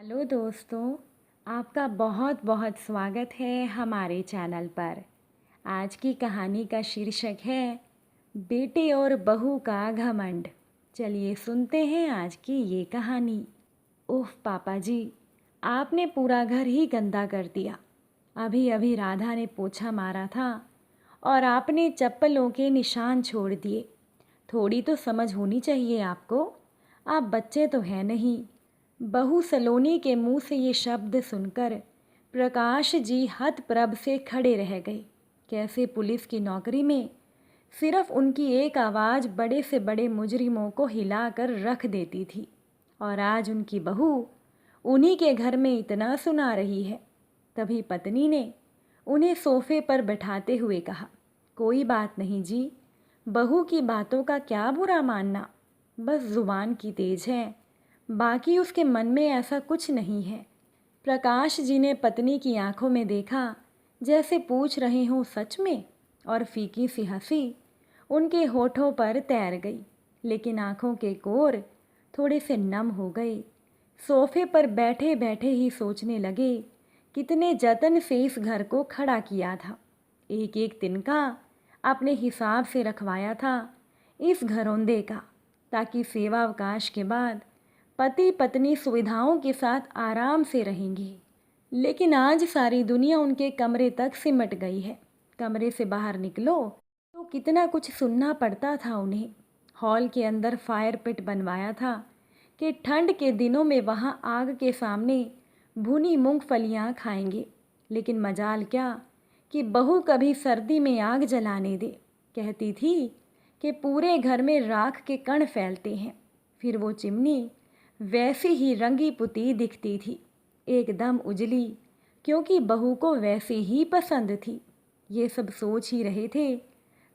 Hello दोस्तों, आपका बहुत बहुत स्वागत है हमारे चैनल पर। आज की कहानी का शीर्षक है बेटे और बहू का घमंड। चलिए सुनते हैं आज की ये कहानी। उफ पापा जी, आपने पूरा घर ही गंदा कर दिया। अभी अभी राधा ने पोछा मारा था और आपने चप्पलों के निशान छोड़ दिए। थोड़ी तो समझ होनी चाहिए आपको। आप बच्चे तो हैं नहीं। बहू सलोनी के मुंह से ये शब्द सुनकर प्रकाश जी हतप्रभ से खड़े रह गए। कैसे पुलिस की नौकरी में सिर्फ उनकी एक आवाज़ बड़े से बड़े मुजरिमों को हिलाकर रख देती थी, और आज उनकी बहू उन्हीं के घर में इतना सुना रही है। तभी पत्नी ने उन्हें सोफे पर बैठाते हुए कहा, कोई बात नहीं जी, बहू की बातों का क्या बुरा मानना, बस ज़ुबान की तेज है, बाकी उसके मन में ऐसा कुछ नहीं है। प्रकाश जी ने पत्नी की आंखों में देखा, जैसे पूछ रहे हों सच में, और फीकी सी हंसी उनके होठों पर तैर गई, लेकिन आंखों के कोर थोड़े से नम हो गए। सोफे पर बैठे बैठे ही सोचने लगे, कितने जतन से इस घर को खड़ा किया था, एक एक तिनका अपने हिसाब से रखवाया था इस घरौंदे का, ताकि सेवावकाश के बाद पति पत्नी सुविधाओं के साथ आराम से रहेंगे। लेकिन आज सारी दुनिया उनके कमरे तक सिमट गई है। कमरे से बाहर निकलो तो कितना कुछ सुनना पड़ता था उन्हें। हॉल के अंदर फायर पिट बनवाया था कि ठंड के दिनों में वहाँ आग के सामने भुनी मूंगफलियाँ खाएंगे। लेकिन मजाल क्या कि बहू कभी सर्दी में आग जलाने दे। कहती थी कि पूरे घर में राख के कण फैलते हैं। फिर वो चिमनी वैसी ही रंगी पुती दिखती थी, एकदम उजली, क्योंकि बहू को वैसी ही पसंद थी। ये सब सोच ही रहे थे,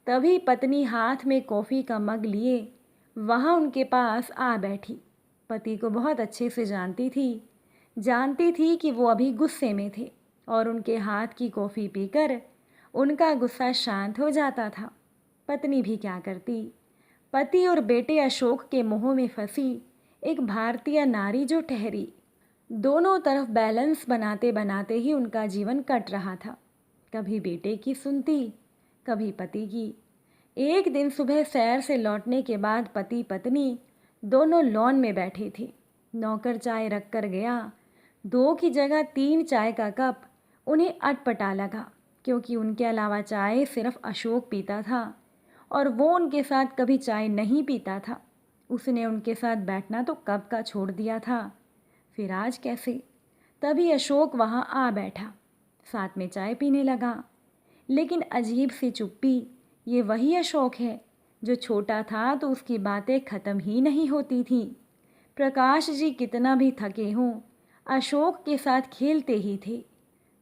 तभी पत्नी हाथ में कॉफ़ी का मग लिए वहाँ उनके पास आ बैठी। पति को बहुत अच्छे से जानती थी कि वो अभी गुस्से में थे, और उनके हाथ की कॉफ़ी पीकर उनका गुस्सा शांत हो जाता था। पत्नी भी क्या करती। पति और बेटे अशोक के मोह में फंसी एक भारतीय नारी जो ठहरी। दोनों तरफ बैलेंस बनाते बनाते ही उनका जीवन कट रहा था। कभी बेटे की सुनती, कभी पति की। एक दिन सुबह सैर से लौटने के बाद पति पत्नी दोनों लॉन में बैठे थे। नौकर चाय रख कर गया। 2 की जगह 3 चाय का कप उन्हें अटपटा लगा, क्योंकि उनके अलावा चाय सिर्फ अशोक पीता था, और वो उनके साथ कभी चाय नहीं पीता था। उसने उनके साथ बैठना तो कब का छोड़ दिया था, फिर आज कैसे। तभी अशोक वहाँ आ बैठा, साथ में चाय पीने लगा। लेकिन अजीब सी चुप्पी। ये वही अशोक है जो छोटा था तो उसकी बातें ख़त्म ही नहीं होती थीं। प्रकाश जी कितना भी थके हों, अशोक के साथ खेलते ही थे।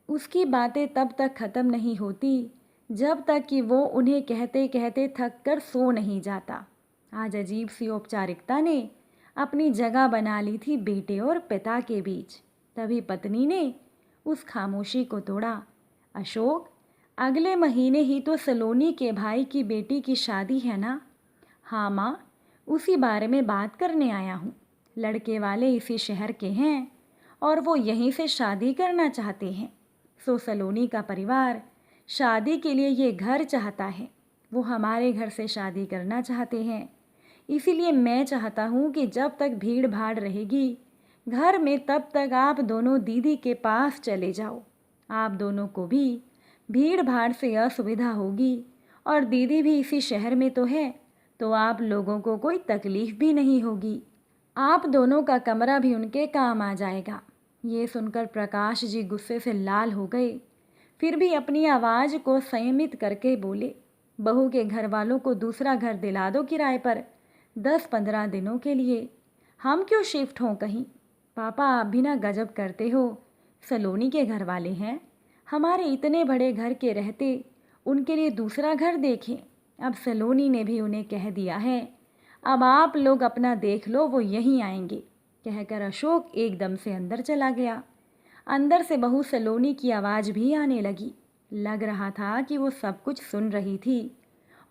उसकी बातें तब तक ख़त्म नहीं होती जब तक कि वो उन्हें कहते कहते थक कर सो नहीं जाता। आज अजीब सी औपचारिकता ने अपनी जगह बना ली थी बेटे और पिता के बीच। तभी पत्नी ने उस खामोशी को तोड़ा। अशोक, अगले महीने ही तो सलोनी के भाई की बेटी की शादी है ना? हाँ माँ, उसी बारे में बात करने आया हूँ। लड़के वाले इसी शहर के हैं और वो यहीं से शादी करना चाहते हैं। सो सलोनी का परिवार शादी के लिए ये घर चाहता है। वो हमारे घर से शादी करना चाहते हैं। इसीलिए मैं चाहता हूँ कि जब तक भीड़ भाड़ रहेगी घर में, तब तक आप दोनों दीदी के पास चले जाओ। आप दोनों को भी भीड़ भाड़ से असुविधा होगी, और दीदी भी इसी शहर में तो है, तो आप लोगों को कोई तकलीफ़ भी नहीं होगी। आप दोनों का कमरा भी उनके काम आ जाएगा। ये सुनकर प्रकाश जी गुस्से से लाल हो गए, फिर भी अपनी आवाज़ को संयमित करके बोले, बहू के घर वालों को दूसरा घर दिला दो किराए पर, 10-15 दिनों के लिए। हम क्यों शिफ्ट हों कहीं? पापा, आप भी ना गजब करते हो। सलोनी के घर वाले हैं, हमारे इतने बड़े घर के रहते उनके लिए दूसरा घर देखें। अब सलोनी ने भी उन्हें कह दिया है, अब आप लोग अपना देख लो, वो यहीं आएंगे। कहकर अशोक एकदम से अंदर चला गया। अंदर से बहू सलोनी की आवाज़ भी आने लगी। लग रहा था कि वो सब कुछ सुन रही थी,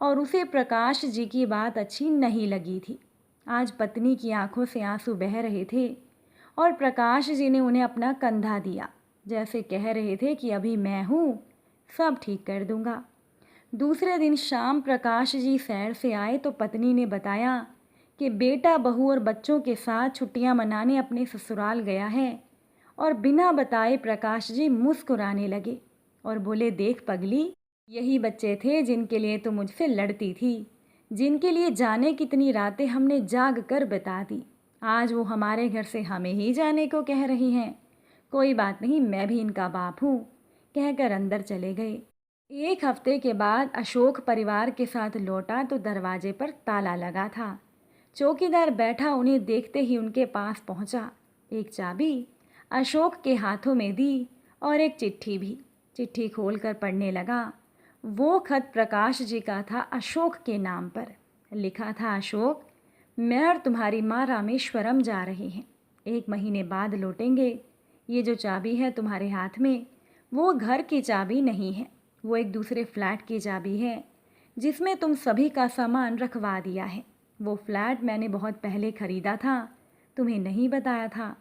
और उसे प्रकाश जी की बात अच्छी नहीं लगी थी। आज पत्नी की आंखों से आंसू बह रहे थे। और प्रकाश जी ने उन्हें अपना कंधा दिया, जैसे कह रहे थे कि अभी मैं हूँ, सब ठीक कर दूंगा। दूसरे दिन शाम प्रकाश जी सैर से आए तो पत्नी ने बताया कि बेटा बहू और बच्चों के साथ छुट्टियां मनाने अपने ससुराल गया है। और बिना बताए प्रकाश जी मुस्कुराने लगे और बोले, देख पगली, यही बच्चे थे जिनके लिए तू मुझसे लड़ती थी, जिनके लिए जाने कितनी रातें हमने जाग कर बिता दी। आज वो हमारे घर से हमें ही जाने को कह रही हैं। कोई बात नहीं, मैं भी इनका बाप हूँ, कहकर अंदर चले गए। एक हफ्ते के बाद अशोक परिवार के साथ लौटा तो दरवाजे पर ताला लगा था। चौकीदार बैठा उन्हें देखते ही उनके पास पहुंचा। एक चाबी अशोक के हाथों में दी और एक चिट्ठी भी। चिट्ठी खोलकर पढ़ने लगा। वो खत प्रकाश जी का था, अशोक के नाम पर। लिखा था, अशोक, मैं और तुम्हारी माँ रामेश्वरम जा रहे हैं, 1 महीने बाद लौटेंगे। ये जो चाबी है तुम्हारे हाथ में, वो घर की चाबी नहीं है, वो एक दूसरे फ्लैट की चाबी है जिसमें तुम सभी का सामान रखवा दिया है। वो फ्लैट मैंने बहुत पहले ख़रीदा था, तुम्हें नहीं बताया था।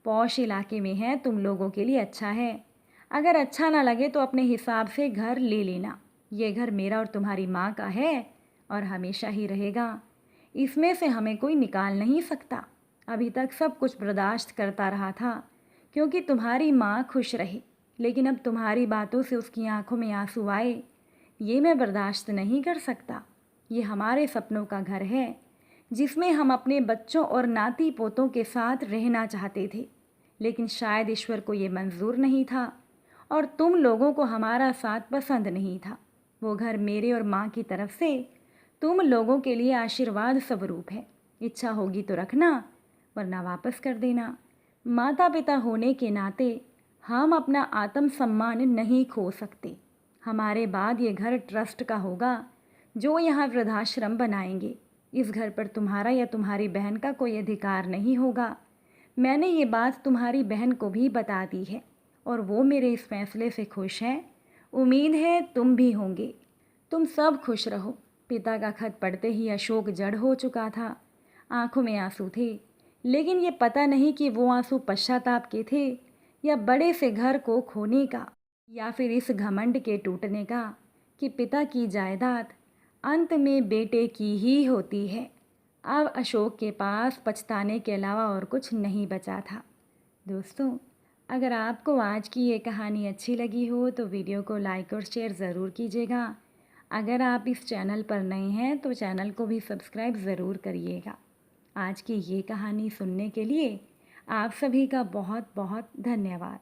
पौश इलाके में है, तुम लोगों के लिए अच्छा है। अगर अच्छा ना लगे तो अपने हिसाब से घर ले लेना। ये घर मेरा और तुम्हारी माँ का है और हमेशा ही रहेगा। इसमें से हमें कोई निकाल नहीं सकता। अभी तक सब कुछ बर्दाश्त करता रहा था क्योंकि तुम्हारी माँ खुश रही, लेकिन अब तुम्हारी बातों से उसकी आंखों में आंसू आए, ये मैं बर्दाश्त नहीं कर सकता। ये हमारे सपनों का घर है जिसमें हम अपने बच्चों और नाती पोतों के साथ रहना चाहते थे, लेकिन शायद ईश्वर को ये मंजूर नहीं था और तुम लोगों को हमारा साथ पसंद नहीं था। वो घर मेरे और माँ की तरफ से तुम लोगों के लिए आशीर्वाद स्वरूप है। इच्छा होगी तो रखना, वरना वापस कर देना। माता पिता होने के नाते हम अपना आत्मसम्मान नहीं खो सकते। हमारे बाद ये घर ट्रस्ट का होगा जो यहाँ वृद्धाश्रम बनाएंगे। इस घर पर तुम्हारा या तुम्हारी बहन का कोई अधिकार नहीं होगा। मैंने ये बात तुम्हारी बहन को भी बता दी है और वो मेरे इस फैसले से खुश है। उम्मीद है तुम भी होंगे। तुम सब खुश रहो। पिता का खत पढ़ते ही अशोक जड़ हो चुका था। आंखों में आंसू थे, लेकिन ये पता नहीं कि वो आंसू पश्चाताप के थे या बड़े से घर को खोने का, या फिर इस घमंड के टूटने का कि पिता की जायदाद अंत में बेटे की ही होती है। अब अशोक के पास पछताने के अलावा और कुछ नहीं बचा था। दोस्तों, अगर आपको आज की ये कहानी अच्छी लगी हो तो वीडियो को लाइक और शेयर ज़रूर कीजिएगा। अगर आप इस चैनल पर नए हैं तो चैनल को भी सब्सक्राइब ज़रूर करिएगा। आज की ये कहानी सुनने के लिए आप सभी का बहुत बहुत धन्यवाद।